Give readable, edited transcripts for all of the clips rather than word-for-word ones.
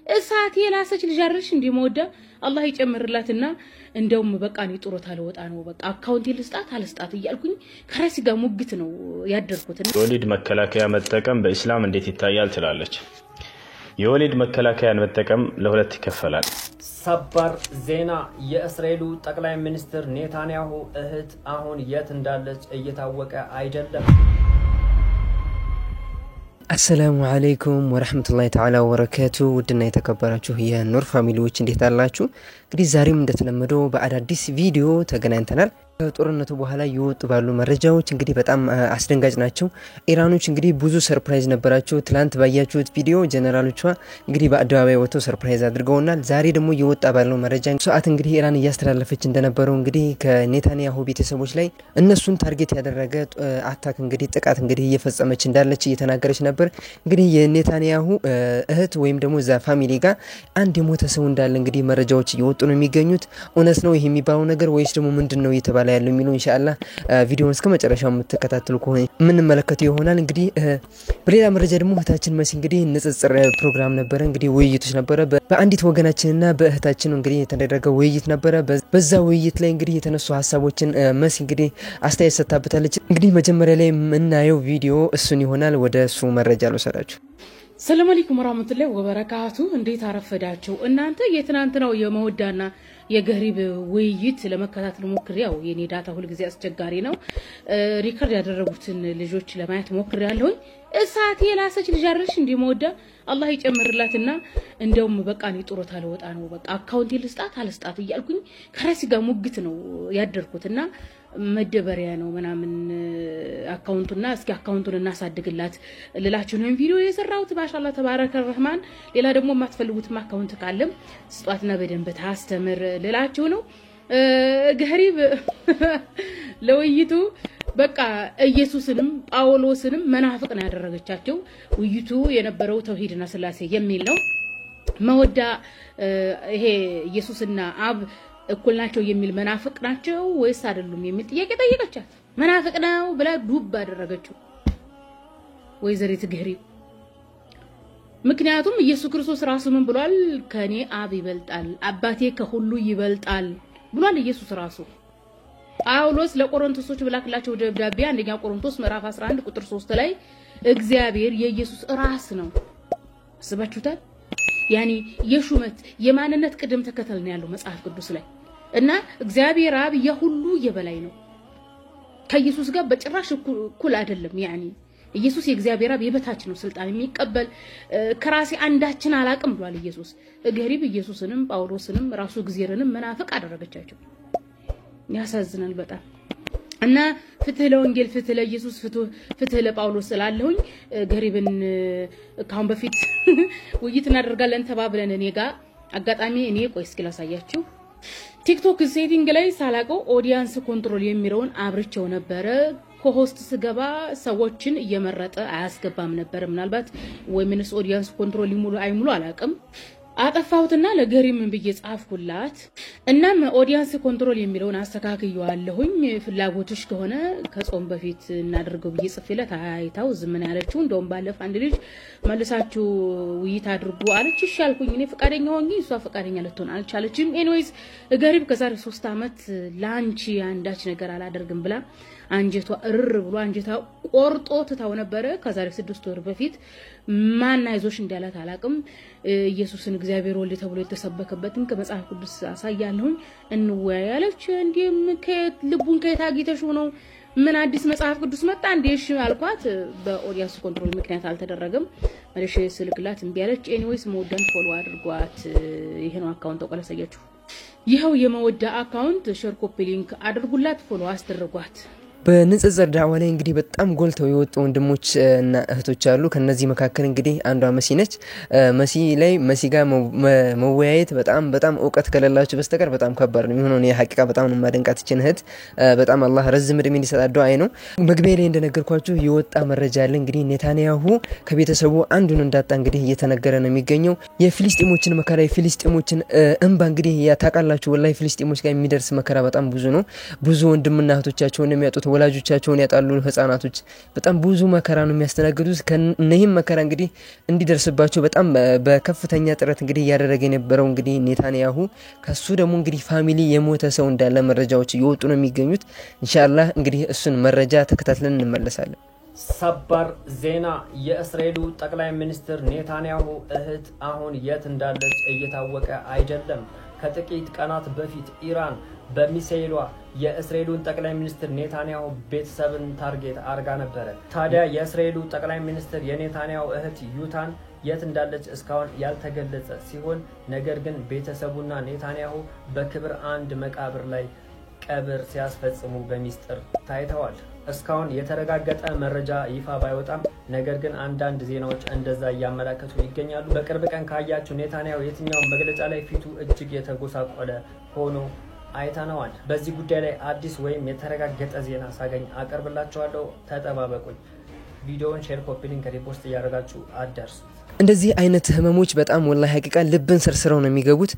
እሳት የላሰች ልጅ እንዲሞዳ አላህ ይጨምርላትና እንደውም በቃ እኔ ጥሮታ ለወጣ ነው በቃ አካውንት ልስጣት አልስጣት ይያልኩኝ ከራሲ ጋር ሙግት ነው ያደርኩት። የወሊድ መከላከያ መጠቀም በእስላም እንዴት ይታያል ትላለች? የወሊድ መከላከያን መጠቀም ለሁለት ይከፈላል። ሰበር ዜና የእስራኤሉ ጠቅላይ ሚኒስትር ኔታንያሁ እህት አሁን የት እንዳለች እየታወቀ አይደለም። السلام عليكم ورحمة الله تعالى وبركاته ودنا يتكبراتشو هي نور فاميليوچ እንዴት አላችሁ? እንግዲህ ዛሬም እንደተለመደው በአዳዲስ ቪዲዮ ተገናኝተናል። ጦርነቱ በኋላ ይወጡ ባሉ መረጃዎች እንግዲህ በጣም አስደንጋጭ ናቸው። ኢራኖች እንግዲህ ብዙ ሰርፕራይዝ ነበራቸው። ትላንት ባያችሁት ቪዲዮ ጀነራሎቿ እንግዲህ በአደባባይ ወጥተው ሰርፕራይዝ አድርገውናል። ዛሬ ደግሞ ይወጣ ባለው መረጃ ሰዓት እንግዲህ ኢራን እያስተላለፈች እንደነበረው እንግዲህ ከኔታንያሁ ቤተሰቦች ላይ እነሱን ታርጌት ያደረገ አታክ እንግዲህ ጥቃት እንግዲህ እየፈጸመች እንዳለች እየተናገረች ነበር። እንግዲህ የኔታንያሁ እህት ወይም ደግሞ ዛ ፋሚሊ ጋር አንድ የሞተ ሰው እንዳለ እንግዲህ መረጃዎች እየወጡ ነው የሚገኙት። እውነት ነው ይሄ የሚባለው ነገር ወይስ ደግሞ ምንድነው እየተባለ ያለው የሚለው ኢንሻአላህ ቪዲዮውን እስከ መጨረሻው የምትከታተሉ ከሆነ ምን መለከቱ ይሆናል። እንግዲህ በሌላ መረጃ ደግሞ እህታችን መሲ እንግዲህ ንጽጽር ፕሮግራም ነበር እንግዲህ ውይይቶች ነበር በአንዲት ወገናችንና በእህታችን እንግዲህ የተደረገ ውይይት ነበር። በዛ ውይይት ላይ እንግዲህ የተነሱ ሐሳቦችን መሲ እንግዲህ አስተያየት ሰጥታበታለች። እንግዲህ መጀመሪያ ላይ የምናየው ቪዲዮ እሱን ይሆናል። ወደ እሱ መረጃ ልወሰዳችሁ። ሰላም አለይኩም ወራህመቱላሂ ወበረካቱ። እንዴት አረፈዳችሁ እናንተ? የትናንትናው የመወዳና የገሪብ ውይይት ለመከታተል ሞክሬው የኔ ዳታ ሁሉ ጊዜ አስቸጋሪ ነው። ሪከርድ ያደረጉትን ልጆች ለማየት ሞክሬያለሁ። እሳት የላሰች ልጅ እንዲሞዳ አላህ ይጨምርላትና እንደውም በቃ እኔ ጥሮታ ለወጣ ነው በቃ አካውንት ልስጣት አልስጣት ይያልኩኝ ከራሲ ጋር ሙግት ነው ያደርኩትና መደበሪያ ነው ምናምን አካውንቱና እስኪ አካውንቱን እናሳድግላት ልላችሁ ነው ቪዲዮ የሰራሁት። ማሻአላህ ተባረከ ረህማን። ሌላ ደግሞ ማትፈልጉት አካውንት ካለም ስጧትና በደንብ ታስተምር ልላችሁ ነው። ገሪብ ለውይይቱ በቃ ኢየሱስንም ጳውሎስንም መናፍቅ ነው ያደረገቻቸው። ውይይቱ የነበረው ተውሂድና ስላሴ የሚል ነው። መወዳ ይሄ ኢየሱስና አብ እኩል ናቸው የሚል መናፍቅ ናቸው ወይስ አይደሉም የሚል ጥያቄ ጠየቀቻት። መናፍቅ ነው ብላ ዱብ አደረገችው ወይዘሪት ገሪብ። ምክንያቱም ኢየሱስ ክርስቶስ ራሱ ምን ብሏል? ከኔ አብ ይበልጣል አባቴ ከሁሉ ይበልጣል ብሏል ኢየሱስ ራሱ። ጳውሎስ ለቆሮንቶሶች ብላክላቸው ደብዳቤ አንደኛ ቆሮንቶስ ምዕራፍ 11 ቁጥር 3 ላይ እግዚአብሔር የኢየሱስ ራስ ነው። አስባችሁታል? ያኒ የሹመት የማንነት ቅደም ተከተል ነው ያለው መጽሐፍ ቅዱስ ላይ እና እግዚአብሔር አብ የሁሉ የበላይ ነው። ከኢየሱስ ጋር በጭራሽ እኩል አይደለም። ያኒ ኢየሱስ የእግዚአብሔር አብ የበታች ነው ስልጣን የሚቀበል ከራሲ አንዳችን አላቅም ብሏል ኢየሱስ። ገሪብ ኢየሱስንም ጳውሎስንም ራሱ እግዚአብሔርንም መናፍቅ አደረገቻቸው። ያሳዝናል በጣም። እና ፍትህ ለወንጌል ፍትህ ለኢየሱስ ፍትህ ለጳውሎስ ስላለሁኝ ገሪብን ካሁን በፊት ውይይት እናደርጋለን ተባብለን እኔ ጋር አጋጣሚ እኔ ቆይ እስኪ ላሳያችሁ። ቲክቶክ ሴቲንግ ላይ ሳላቀው ኦዲየንስ ኮንትሮል የሚለውን አብርቸው ነበር። ኮሆስት ስገባ ሰዎችን እየመረጠ አያስገባም ነበር። ምናልባት ወይ ምንስ ኦዲየንስ ኮንትሮል ይሙሉ አይሙሉ አላቅም። አጠፋውትና ለገሪም ብዬ ጻፍኩላት። እናም ኦዲየንስ ኮንትሮል የሚለውን አስተካክየዋለሁኝ ፍላጎትሽ ከሆነ ከጾም በፊት እናደርገው ብዬ ጽፌላት አይታው ዝም ምን ያለችው። እንደውም ባለፈ አንድ ልጅ መልሳችሁ ውይይት አድርጉ አለች። እሺ አልኩኝ እኔ ፈቃደኛ ሆኜ እሷ ፈቃደኛ ልትሆን አልቻለችም። ኤኒዌይስ ገሪብ ከዛሬ 3 አመት ላንቺ አንዳች ነገር አላደርግም ብላ አንጀቷ እርር ብሎ አንጀቷ ቆርጦ ተታው ነበር። ከዛሬ 6 ወር በፊት ማን አይዞሽ እንዳላት አላቅም። ኢየሱስን እግዚአብሔር ወልድ ተብሎ የተሰበከበትን ከመጽሐፍ ቅዱስ አሳያለሁኝ እንወያያለች። እንዴም ከልቡን ከታጊተሽ ነው ምን አዲስ መጽሐፍ ቅዱስ መጣ እንዴሽ አልኳት። በኦዲየንስ ኮንትሮል ምክንያት አልተደረገም ማለት ስልክላት እንቢ አለች። ኤኒዌይስ መወዳን ፎሎ አድርጓት። ይሄ ነው አካውንት ተቆለሰያችሁ። ይሄው የመወዳ አካውንት ሼር ኮፒ ሊንክ አድርጉላት ፎሎ አስደርጓት። በንጽጽር ዳዋ ላይ እንግዲህ በጣም ጎልተው የወጡ ወንድሞች እና እህቶች አሉ። ከነዚህ መካከል እንግዲህ አንዷ መሲ ነች። መሲ ጋር መወያየት በጣም ዕውቀት ከሌላችሁ በስተቀር በጣም ከባድ ነው የሚሆነው። እኔ ሐቂቃ በጣም ነው ማደንቃት እቺን እህት። በጣም አላህ ረዝም እድሜ እንዲሰጣት ዱዓዬ ነው። መግቢያ ላይ እንደነገርኳችሁ የወጣ መረጃ አለ። እንግዲህ ኔታንያሁ ከቤተሰቡ አንዱን እንዳጣ እንግዲህ እየተነገረ ነው የሚገኘው። የፊሊስጤሞችን መከራ የፊሊስጤሞችን እንባ እንግዲህ ያታቃላችሁ። ወላሂ ፊሊስጤሞች ጋር የሚደርስ መከራ በጣም ብዙ ነው። ብዙ ወንድምና እህቶቻቸውን የሚያጡት ወላጆቻቸውን ያጣሉ ህፃናቶች በጣም ብዙ መከራ ነው የሚያስተናግዱት ከነህም መከራ እንግዲህ እንዲደርስባቸው በጣም በከፍተኛ ጥረት እንግዲህ ያደረገ የነበረው እንግዲህ ኔታንያሁ ከሱ ደግሞ እንግዲህ ፋሚሊ የሞተ ሰው እንዳለ መረጃዎች እየወጡ ነው የሚገኙት ኢንሻአላህ እንግዲህ እሱን መረጃ ተከታትለን እንመለሳለን ሰበር ዜና የእስራኤሉ ጠቅላይ ሚኒስትር ኔታንያሁ እህት አሁን የት እንዳለች እየታወቀ አይደለም ከጥቂት ቀናት በፊት ኢራን በሚሳኤሏ የእስራኤሉን ጠቅላይ ሚኒስትር ኔታንያሁ ቤተሰብን ታርጌት አርጋ ነበር ታዲያ የእስራኤሉ ጠቅላይ ሚኒስትር የኔታንያሁ እህት ዩታን የት እንዳለች እስካሁን ያልተገለጸ ሲሆን ነገር ግን ቤተሰቡና ኔታንያሁ በክብር አንድ መቃብር ላይ ቀብር ሲያስፈጽሙ በሚስጥር ታይተዋል እስካሁን የተረጋገጠ መረጃ ይፋ ባይወጣም ነገር ግን አንዳንድ ዜናዎች እንደዛ ያመላከቱ ይገኛሉ በቅርብ ቀን ካያችሁ ኔታንያሁ የትኛው መግለጫ ላይ ፊቱ እጅግ የተጎሳቆለ ሆኖ አይተነዋል በዚህ ጉዳይ ላይ አዲስ ወይም የተረጋገጠ ዜና ሳገኝ አቀርብላችኋለሁ ተጠባበቁኝ ቪዲዮውን ሼር ኮፒ ሊንክ ሪፖስት ያደርጋችሁ አዳርሱ እንደዚህ አይነት ህመሞች በጣም ወላሂ ሐቂቃ ልብን ሰርስረው ነው የሚገቡት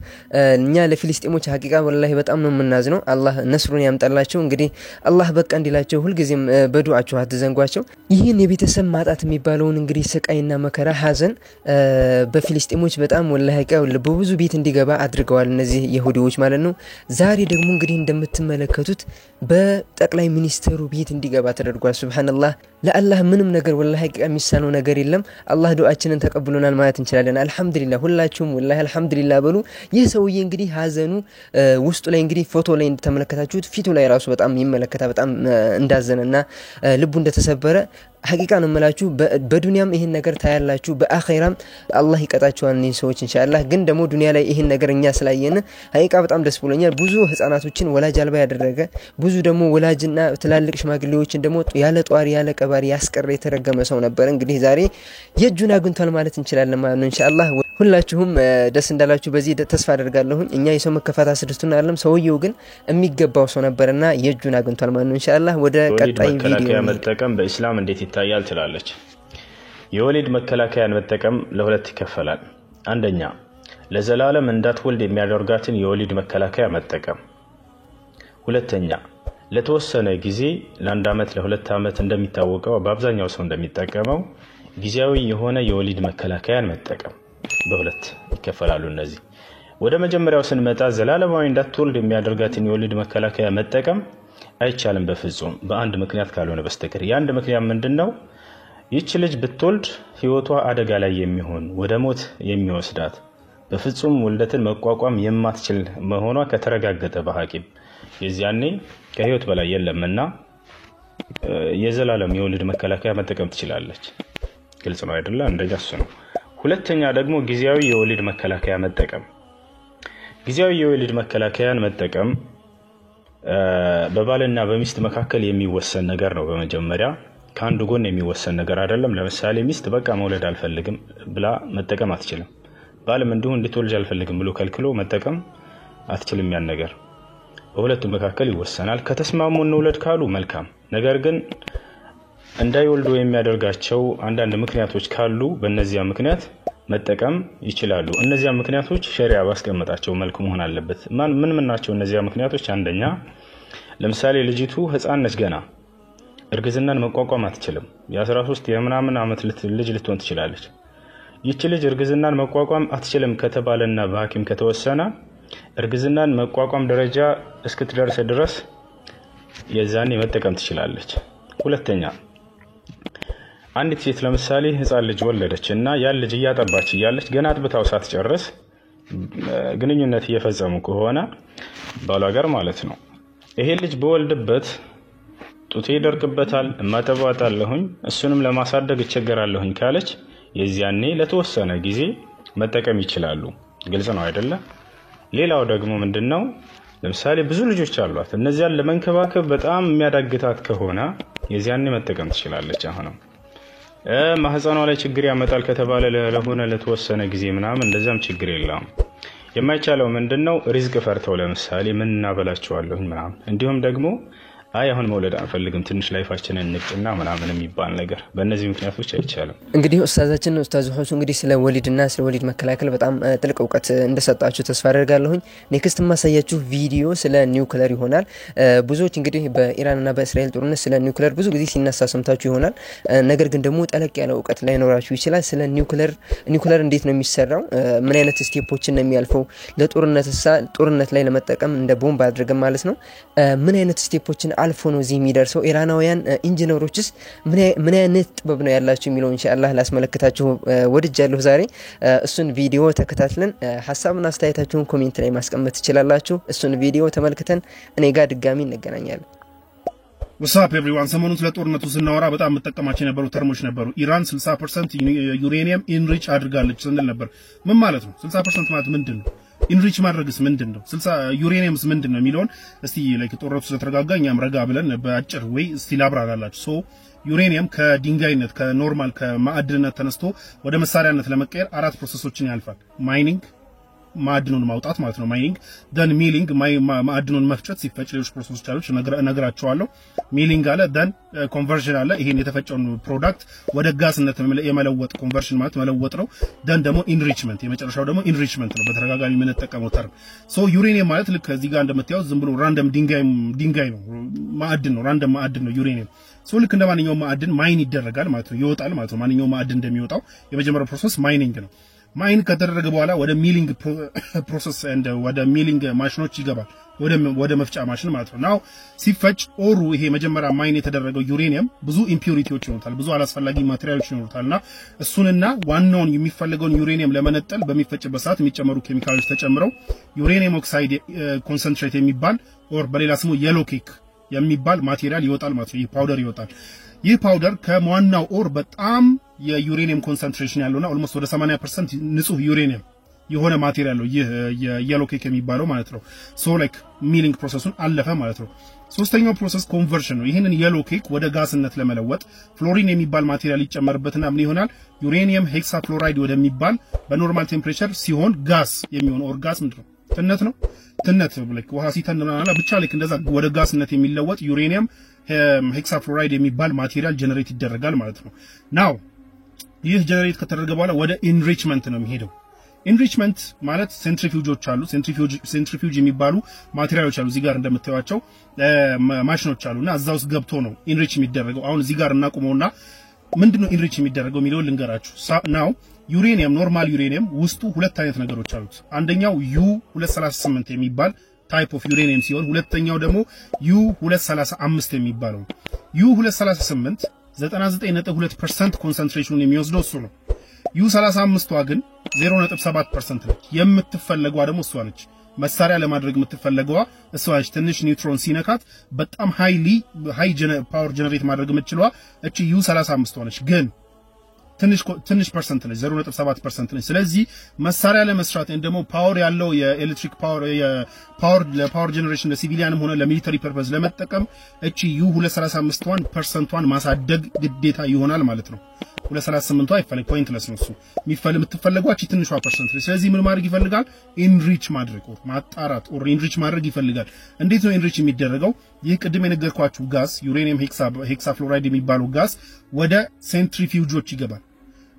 እኛ ለፊልስጤሞች ሐቂቃ ወላሂ በጣም ነው የምናዝነው አላህ ነስሩን ያምጣላቸው እንግዲህ አላህ በቃ እንዲላቸው ሁሉ ጊዜም በዱዓቸው አትዘንጓቸው ይህን የቤተሰብ ማጣት የሚባለውን እንግዲህ ስቃይና መከራ ሐዘን በፊልስጤሞች በጣም ወላሂ ሐቂቃ በብዙ ቤት እንዲገባ አድርገዋል እነዚህ ይሁዲዎች ማለት ነው ዛሬ ደግሞ እንግዲህ እንደምትመለከቱት በጠቅላይ ሚኒስትሩ ቤት እንዲገባ ተደርጓል ሱብሃንአላህ ለአላህ ምንም ነገር ወላሂ ሐቂቃ የሚሳነው ነገር የለም አላህ ዱዓችንን ተቀብሎናል ማለት እንችላለን አልহামዱሊላህ ሁላችሁም ወላሂ አልহামዱሊላህ በሉ ይህ ሰውዬ እንግዲህ ሐዘኑ ውስጡ ላይ እንግዲህ ፎቶ ላይ እንደተመለከታችሁት ፊቱ ላይ ራሱ በጣም ይመለከታ በጣም እንዳዘነና ልቡ እንደተሰበረ ሐቂቃ ነው መላችሁ በዱንያም ይሄን ነገር ታያላችሁ በአኺራም አላህ ይቀጣቸዋል እነዚህ ሰዎች ኢንሻአላህ ግን ደግሞ ዱንያ ላይ ይሄን ነገር እኛ ስላየን ሐቂቃ በጣም ደስ ብሎኛል ብዙ ህፃናቶችን ወላጅ አልባ ያደረገ ብዙ ደግሞ ወላጅና ትላልቅ ሽማግሌዎችን ደግሞ ያለ ጧሪ ያለ ቀባሪ ያስቀረ የተረገመ ሰው ነበር እንግዲህ ዛሬ የጁና አግኝቷል ማለት እንችላለን ማለት ነው ኢንሻአላህ ሁላችሁም ደስ እንዳላችሁ በዚህ ተስፋ አደርጋለሁ እኛ የሰው መከፋታ ስድስቱን አይደለም ሰውየው ግን የሚገባው ሰው ነበርና የጁና አግኝቷል ማለት ነው ኢንሻአላህ ወደ ቀጣይ ቪዲዮ መጠቀም በእስላም እንዴት ይታያል ትላለች የወሊድ መከላከያን መጠቀም ለሁለት ይከፈላል አንደኛ ለዘላለም እንዳትወልድ የሚያደርጋትን የወሊድ መከላከያ መጠቀም ሁለተኛ ለተወሰነ ጊዜ ለአንድ አመት ለሁለት አመት እንደሚታወቀው በአብዛኛው ሰው እንደሚጠቀመው ጊዜያዊ የሆነ የወሊድ መከላከያን መጠቀም በሁለት ይከፈላሉ እነዚህ ወደ መጀመሪያው ስንመጣ ዘላለማዊ እንዳትወልድ የሚያደርጋትን የወሊድ መከላከያ መጠቀም አይቻልም በፍጹም በአንድ ምክንያት ካልሆነ በስተቀር ያንድ ምክንያት ምንድነው ይህች ልጅ ብትወልድ ህይወቷ አደጋ ላይ የሚሆን ወደ ሞት የሚወስዳት በፍጹም ወልደትን መቋቋም የማትችል መሆኗ ከተረጋገጠ በሐኪም የዚያኔ ከህይወት በላይ የለምና የዘላለም የወሊድ መከላከያ መጠቀም ትችላለች ግልጽ ነው አይደለ እንደዚህ ነው ሁለተኛ ደግሞ ጊዜያዊ የወሊድ መከላከያ መጠቀም ጊዜያዊ የወሊድ መከላከያን መጠቀም በባልና በሚስት መካከል የሚወሰን ነገር ነው በመጀመሪያ ካንዱ ጎን የሚወሰን ነገር አይደለም ለምሳሌ ሚስት በቃ መውለድ አልፈልግም ብላ መጠቀም አትችልም ባልም እንዲሁ እንድትወልጅ አልፈልግም ብሎ ከልክሎ መጠቀም አትችልም ያን ነገር በሁለቱ መካከል ይወሰናል ከተስማሙ እንውለድ ካሉ መልካም ነገር ግን እንዳይወልዱ የሚያደርጋቸው አንዳንድ ምክንያቶች ካሉ በእነዚያ ምክንያት መጠቀም ይችላሉ እነዚያ ምክንያቶች ሸሪዓ ባስቀመጣቸው መልኩ መሆን አለበት ምን ናቸው እነዚያ ምክንያቶች አንደኛ ለምሳሌ ልጅቱ ህፃን ነች ገና እርግዝናን መቋቋም አትችልም የ13 የምናምን አመት ልጅ ልትሆን ትችላለች ይህች ልጅ እርግዝናን መቋቋም አትችልም ከተባለና በሐኪም ከተወሰነ እርግዝናን መቋቋም ደረጃ እስክትደርስ ድረስ የዛኔ መጠቀም ትችላለች ሁለተኛ አንዲት ሴት ለምሳሌ ህፃን ልጅ ወለደችና ያን ልጅ ያጠባች ያለች ገና አጥብታው ሳትጨርስ ግንኙነት እየፈጸሙ ከሆነ ባሏ ጋር ማለት ነው ይሄ ልጅ በወልድበት ጡቴ ይደርቅበታል ማጠባጣለሁኝ እሱንም ለማሳደግ ይቸገራለሁኝ ካለች የዚያኔ ለተወሰነ ጊዜ መጠቀም ይችላሉ ግልጽ ነው አይደለ ሌላው ደግሞ ምንድነው ለምሳሌ ብዙ ልጆች አሏት እነዚያን ለመንከባከብ በጣም የሚያዳግታት ከሆነ የዚያኔ መጠቀም ትችላለች አሁንም ማህፀኗ ላይ ችግር ያመጣል ከተባለ ለሆነ ለተወሰነ ጊዜ ምናምን እንደዛም ችግር የለም የማይቻለው ምንድነው ሪዝቅ ፈርተው ለምሳሌ ምን እናበላቸዋለሁ ምናምን እንዲሁም ደግሞ አይ አሁን መውለድ አንፈልግም ትንሽ ላይፋችንን እንጭና ምናምን የሚባል ነገር በእነዚህ ምክንያቶች አይቻልም። እንግዲህ ኡስታዛችን ኡስታዝ ሁሱ እንግዲህ ስለ ወሊድና ስለ ወሊድ መከላከል በጣም ጥልቅ እውቀት እንደሰጣችሁ ተስፋ አደርጋለሁ። ኔክስት ማሳያችሁ ቪዲዮ ስለ ኒውክሌር ይሆናል። ብዙዎች እንግዲህ በኢራንና በእስራኤል ጦርነት ስለ ኒውክሌር ብዙ ጊዜ ሲነሳ ሰምታችሁ ይሆናል። ነገር ግን ደግሞ ጠለቅ ያለ እውቀት ላይ ኖራችሁ ይችላል። ስለ ኒውክሌር እንዴት ነው የሚሰራው፣ ምን አይነት ስቴፖችን ነው የሚያልፈው፣ ጦርነት ላይ ለመጠቀም እንደ ቦምብ አድርገን ማለት ነው ምን አይነት ስቴፖችን አልፎ ነው እዚህ የሚደርሰው፣ ኢራናውያን ኢንጂነሮችስ ምን አይነት ጥበብ ነው ያላችሁ የሚለው ኢንሻአላህ ላስመለክታችሁ ወድጃለሁ ዛሬ። እሱን ቪዲዮ ተከታትለን ሐሳብና አስተያየታችሁን ኮሜንት ላይ ማስቀመጥ ትችላላችሁ። እሱን ቪዲዮ ተመልክተን እኔ ጋር ድጋሚ እንገናኛለን። ወሳፕ ኤቭሪዋን ሰሞኑን ስለ ጦርነቱ ስናወራ በጣም መጠቀማቸው የነበሩ ተርሞች ነበሩ። ኢራን 60% ዩሬኒየም ኢንሪች አድርጋለች ስንል ነበር። ምን ማለት ነው? 60% ማለት ምንድነው? ኢንሪች ማድረግስ ምንድነው? 60 ዩሬኒየምስ ምንድነው የሚለውን እስቲ ላይክ ጦርነቱ ስለተረጋጋ እኛም ረጋ ብለን በአጭር ወይ እስቲ ላብራራላችሁ። ዩሬኒየም ከድንጋይነት ከኖርማል ከማዕድንነት ተነስቶ ወደ መሳሪያነት ለመቀየር 4 ፕሮሰሶችን ያልፋል። ማይኒንግ ማዕድኑን ማውጣት ማለት ነው ማይኒንግ፣ ደን ሚሊንግ ማዕድኑን መፍጨት ሲፈጭ ሌሎች ፕሮሰሶች አሉት ነግራቸዋለሁ። ሚሊንግ አለ፣ ደን ኮንቨርዥን አለ፣ ይሄን የተፈጨውን ፕሮዳክት ወደ ጋስነት የመለወጥ ኮንቨርሽን ማለት መለወጥ ነው። ደን ደግሞ ኢንሪችመንት፣ የመጨረሻው ደግሞ ኢንሪችመንት ነው በተደጋጋሚ የምንጠቀመው ተርም። ዩሬኒየም ማለት ልክ እዚህ ጋር እንደምታዩት ዝም ብሎ ራንደም ድንጋይ ነው፣ ማዕድን ነው፣ ራንደም ማዕድን ነው ዩሬኒየም። ልክ እንደ ማንኛውም ማዕድን ማይን ይደረጋል ማለት ነው፣ ይወጣል ማለት ነው። ማንኛውም ማዕድን እንደሚወጣው የመጀመሪያው ፕሮሰስ ማይኒንግ ነው። ማይን ከተደረገ በኋላ ወደ ሚሊንግ ፕሮሰስ እንደ ወደ ሚሊንግ ማሽኖች ይገባል፣ ወደ መፍጫ ማሽን ማለት ነው። ናው ሲፈጭ ኦሩ ይሄ መጀመሪያ ማይን የተደረገው ዩሬኒየም ብዙ ኢምፒዩሪቲዎች ይኖሩታል፣ ብዙ አላስፈላጊ ማቴሪያሎች ይኖሩታልና እሱንና ዋናውን የሚፈልገውን ዩሬኒየም ለመነጠል በሚፈጭበት ሰዓት የሚጨመሩ ኬሚካሎች ተጨምረው ዩሬኒየም ኦክሳይድ ኮንሰንትሬት የሚባል ኦር በሌላ ስሙ የሎ ኬክ የሚባል ማቴሪያል ይወጣል ማለት ነው። ይህ ፓውደር ይወጣል። ይህ ፓውደር ከዋናው ኦር በጣም የዩሬኒየም ኮንሰንትሬሽን ያለውና ኦልሞስት ወደ 80% ንጹህ ዩሬኒየም የሆነ ማቴሪያል ነው ይህ የየሎ ኬክ የሚባለው ማለት ነው። ላይክ ሚሊንግ ፕሮሰሱን አለፈ ማለት ነው። ሶስተኛው ፕሮሰስ ኮንቨርሽን ነው። ይሄንን የሎ ኬክ ወደ ጋስነት ለመለወጥ ፍሎሪን የሚባል ማቴሪያል ይጨመርበትና ምን ይሆናል? ዩሬኒየም ሄክሳፍሎራይድ ወደሚባል በኖርማል ቴምፕሬቸር ሲሆን ጋስ የሚሆን ኦር ጋስ ምንድነው? ትነት ነው። ትነት ላይክ ውሃ ሲተንና ብቻ ላይክ እንደዛ ወደ ጋስነት የሚለወጥ ዩሬኒየም ሄክሳፍሎራይድ የሚባል ማቴሪያል ጀነሬት ይደረጋል ማለት ነው። ናው ይህ ጀነሬት ከተደረገ በኋላ ወደ ኢንሪችመንት ነው የሚሄደው። ኢንሪችመንት ማለት ሴንትሪፊውጆች አሉ። ሴንትሪፊውጅ የሚባሉ ማቴሪያሎች አሉ። እዚህ ጋር እንደምታዩቸው ማሽኖች አሉና እዛ ውስጥ ገብቶ ነው ኢንሪች የሚደረገው። አሁን እዚህ ጋር እናቁመውና ምንድነው ኢንሪች የሚደረገው የሚለውን ልንገራችሁ። ናው ዩሬኒየም ኖርማል ዩሬኒየም ውስጡ ሁለት አይነት ነገሮች አሉት። አንደኛው U238 የሚባል ታይፕ ኦፍ ዩሬኒየም ሲሆን ሁለተኛው ደግሞ U235 የሚባለው። U238 99.2% ኮንሰንትሬሽኑን የሚወስደው እሱ ነው። U35ቷ ግን 0.7% ነች። የምትፈለገዋ ደግሞ እሷ ነች። መሳሪያ ለማድረግ የምትፈለገዋ እሷ ነች። ትንሽ ኒውትሮን ሲነካት በጣም ሃይ ፓወር ጀነሬት ማድረግ የምትችለዋ እቺ U35ቷ ነች። ግን ትንሽ ፐርሰንት ነች፣ 0.7% ነች። ስለዚህ መሳሪያ ለመስራት እንደሞ ፓወር ያለው የኤሌክትሪክ ፓወር ለፓወር ጀነሬሽን ለሲቪሊያንም ሆነ ለሚሊተሪ ፐርፐዝ ለመጠቀም እቺ U235ቷን ፐርሰንቷን ማሳደግ ግዴታ ይሆናል ማለት ነው። 238ቷ አይፈልግ ፖይንትለስ ነው። እሱ የምትፈልገው እቺ ትንሿ ፐርሰንት ነች። ስለዚህ ምን ማድረግ ይፈልጋል? ኢንሪች ማድረግ ኦር ማጣራት ኦር ኢንሪች ማድረግ ይፈልጋል። እንዴት ነው ኢንሪች የሚደረገው? ይህ ቅድም የነገርኳችሁ ጋስ ዩሬኒየም ሄክሳፍሎራይድ የሚባለው ጋስ ወደ ሴንትሪፊውጆች ይገባል።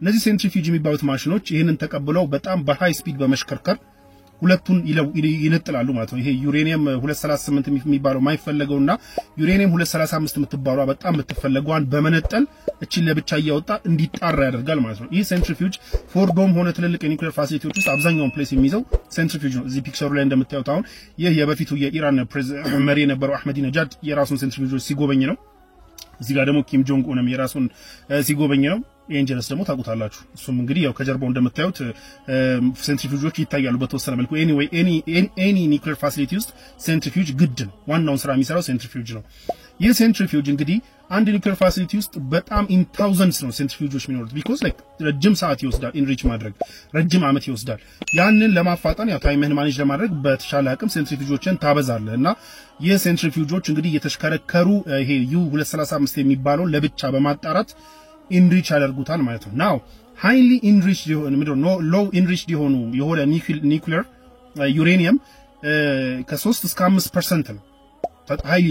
እነዚህ ሴንትሪፊውጅ የሚባሉት ማሽኖች ይሄንን ተቀብለው በጣም በሃይ ስፒድ በመሽከርከር ሁለቱን ይነጥላሉ ማለት ነው። ይሄ ዩሬኒየም 238 የሚባለው ማይፈልገውና ዩሬኒየም 235 የምትባለው በጣም የምትፈልገዋን በመነጠል እቺን ለብቻ እያወጣ እንዲጣራ ያደርጋል ማለት ነው። ይህ ሴንትሪፊውጅ ፎርዶም ሆነ ትልልቅ የኒውክሌር ፋሲሊቲዎች ውስጥ አብዛኛውን ፕሌስ የሚይዘው ሴንትሪፊውጅ ነው። እዚህ ፒክቸሩ ላይ እንደምታዩት አሁን ይህ የበፊቱ የኢራን መሪ የነበረው አህመዲነጃድ የራሱን ሴንትሪፊውጆች ሲጎበኝ ነው። እዚህ ጋር ደግሞ ኪም ጆንግ ኡንም የራሱን ሲጎበኝ ነው። ኤንጀለስ ደግሞ ታውቁታላችሁ። እሱም እንግዲህ ያው ከጀርባው እንደምታዩት ሴንትሪፊውጆች ይታያሉ በተወሰነ መልኩ። ኤኒዌይ ኤኒ ኒውክሌር ፋሲሊቲ ውስጥ ሴንትሪፊውጅ ግድ ነው። ዋናውን ስራ የሚሰራው ሴንትሪፊውጅ ነው። ይህ ሴንትሪፊውጅ እንግዲህ አንድ ኒውክሌር ፋሲሊቲ ውስጥ በጣም ኢን ታውዘንድስ ነው ሴንትሪፊውጆች የሚኖሩት። ቢኮዝ ላይክ ረጅም ሰዓት ይወስዳል ኢንሪች ማድረግ፣ ረጅም ዓመት ይወስዳል። ያንን ለማፋጠን ያው ታይምህን ማኔጅ ለማድረግ በተሻለ አቅም ሴንትሪፊውጆችን ታበዛለህና ይህ ሴንትሪፊውጆች እንግዲህ የተሽከረከሩ ይሄ U235 የሚባለው ለብቻ በማጣራት ኢንሪች ያደርጉታል ማለት ነው። ናው ሃይሊ ኢንሪች ሎው ኢንሪች የሆነ ኒውክሌር ዩሬኒየም ከ3 እስከ 5% ነው ሃይ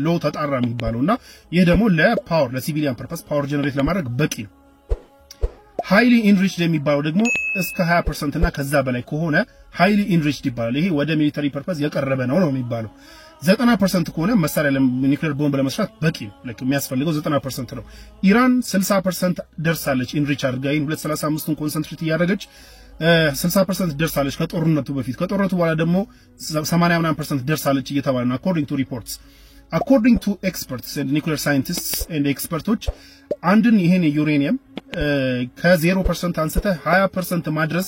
ሎ ተጣራ የሚባለውና ይሄ ደግሞ ለፓወር ለሲቪሊያን ፐርፐስ ፓወር ጀነሬት ለማድረግ በቂ ነው። ሃይሊ ኢንሪችድ የሚባለው ደግሞ እስከ 20% እና ከዛ በላይ ከሆነ ሃይሊ ኢንሪችድ ይባላል። ይሄ ወደ ሚሊተሪ ፐርፐስ የቀረበ ነው የሚባለው። 90% ከሆነ መሳሪያ ለኒውክሌር ቦምብ ለመስራት በቂ ነው። የሚያስፈልገው 90% ነው። ኢራን 60% ደርሳለች ኢንሪች አድርጋ 235ን ኮንሰንትሬት እያደረገች 60% ደርሳለች ከጦርነቱ በፊት። ከጦርነቱ በኋላ ደግሞ 80% ደርሳለች እየተባለ ነው according to reports. According to experts and nuclear scientists and experts አንድን ይሄን ዩሬኒየም ከ0% አንስተ 20% ማድረስ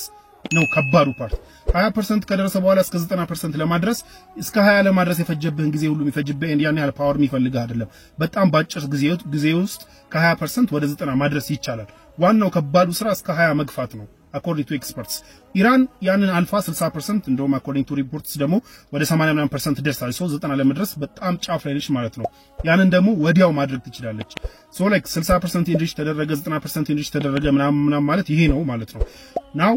ነው ከባዱ ፓርት። 20% ከደረሰ በኋላ እስከ 90% ለማድረስ እስከ 20 ለማድረስ የፈጀብህን ጊዜ ሁሉ የሚፈጅብህ ያን ያህል ፓወር የሚፈልግህ አይደለም። በጣም ባጭር ጊዜ ውስጥ ከ20% ወደ 90 ማድረስ ይቻላል። ዋናው ከባዱ ስራ እስከ 20 መግፋት ነው according to experts. ኢራን ያንን አልፋ 60% እንደውም according to reports ደግሞ ወደ 80% ደርሳለች። 90 ለመድረስ በጣም ጫፍ ላይ ነች ማለት ነው። ያንን ደግሞ ወዲያው ማድረግ ትችላለች። so like 60% ኢንሪች ተደረገ 90% ኢንሪች ተደረገ ምናምን ማለት ይሄ ነው ማለት ነው። now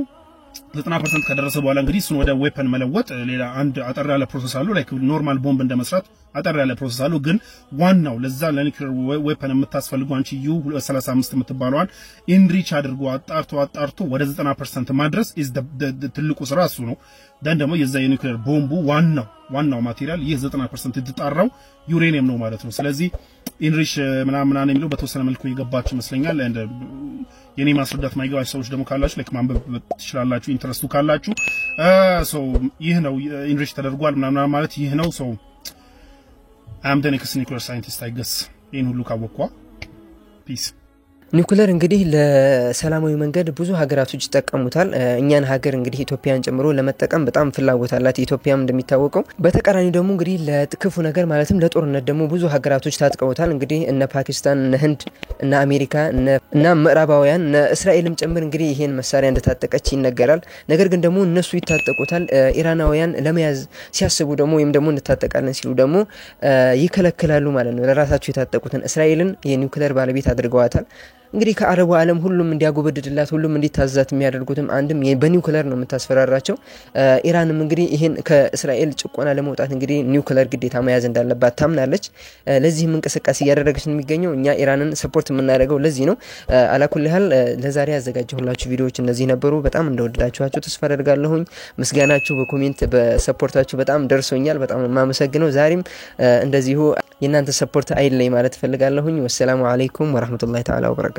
90% ከደረሰ በኋላ እንግዲህ እሱን ወደ ዌፐን መለወጥ ሌላ አንድ አጠር ያለ ፕሮሰስ አለው። ላይክ ኖርማል ቦምብ እንደመስራት አጠር ያለ ፕሮሰስ አለው። ግን ዋናው ለዛ ለኒውክሌር ዌፐን የምታስፈልገው አንቺ U-35 የምትባለዋን ኢንሪች አድርጎ አጣርቶ ወደ 90% ማድረስ is the ትልቁ ስራ እሱ ነው። ደን ደግሞ የዛ የኒውክሌር ቦምቡ ዋናው ማቴሪያል ይህ 90% የተጣራው ዩሬኒየም ነው ማለት ነው። ስለዚህ ኢንሪች ምናምን የሚለው በተወሰነ መልኩ ይገባችሁ ይመስለኛል። የኔ ማስረዳት ማይገባችሁ ሰዎች ደግሞ ካላችሁ ላይክ ማንበብ ትችላላችሁ ኢንተረስቱ ካላችሁ። ይህ ነው ኢንሪች ተደርጓል ምናምን ማለት ይህ ነው። I am the next nuclear scientist I guess ይህን ሁሉ ካወቅኳ ፒስ። ኒውክሌር እንግዲህ ለሰላማዊ መንገድ ብዙ ሀገራቶች ይጠቀሙታል። እኛን ሀገር እንግዲህ ኢትዮጵያን ጨምሮ ለመጠቀም በጣም ፍላጎት አላት። ኢትዮጵያም እንደሚታወቀው በተቃራኒ ደግሞ እንግዲህ ለጥክፉ ነገር ማለትም ለጦርነት ደግሞ ብዙ ሀገራቶች ታጥቀውታል። እንግዲህ እነ ፓኪስታን፣ እነ ህንድ፣ እነ አሜሪካ እና ምዕራባውያን እነ እስራኤልም ጭምር እንግዲህ ይሄን መሳሪያ እንደታጠቀች ይነገራል። ነገር ግን ደግሞ እነሱ ይታጠቁታል። ኢራናውያን ለመያዝ ሲያስቡ ደግሞ ወይም ደግሞ እንታጠቃለን ሲሉ ደግሞ ይከለክላሉ ማለት ነው። ለራሳቸው የታጠቁትን እስራኤልን የኒውክሌር ባለቤት አድርገዋታል። እንግዲህ ከአረቡ ዓለም ሁሉም እንዲያጎበድድላት ሁሉም እንዲታዘዛት የሚያደርጉትም አንድም በኒውክሌር ነው የምታስፈራራቸው። ኢራንም እንግዲህ ይሄን ከእስራኤል ጭቆና ለመውጣት እንግዲህ ኒውክሌር ግዴታ መያዝ እንዳለባት ታምናለች። ለዚህም እንቅስቃሴ እያደረገች ነው የሚገኘው። እኛ ኢራንን ሰፖርት የምናደርገው ለዚህ ነው። አላኩል ያህል ለዛሬ ያዘጋጀሁላችሁ ቪዲዮዎች እነዚህ ነበሩ። በጣም እንደወደዳችኋቸው ተስፋ አደርጋለሁኝ። ምስጋናችሁ በኮሜንት በሰፖርታችሁ በጣም ደርሶኛል። በጣም ማመሰግነው። ዛሬም እንደዚሁ የእናንተ ሰፖርት አይለይ ማለት ፈልጋለሁኝ። ወሰላሙ አለይኩም ወራህመቱላሂ ተዓላ ወበረካቱ።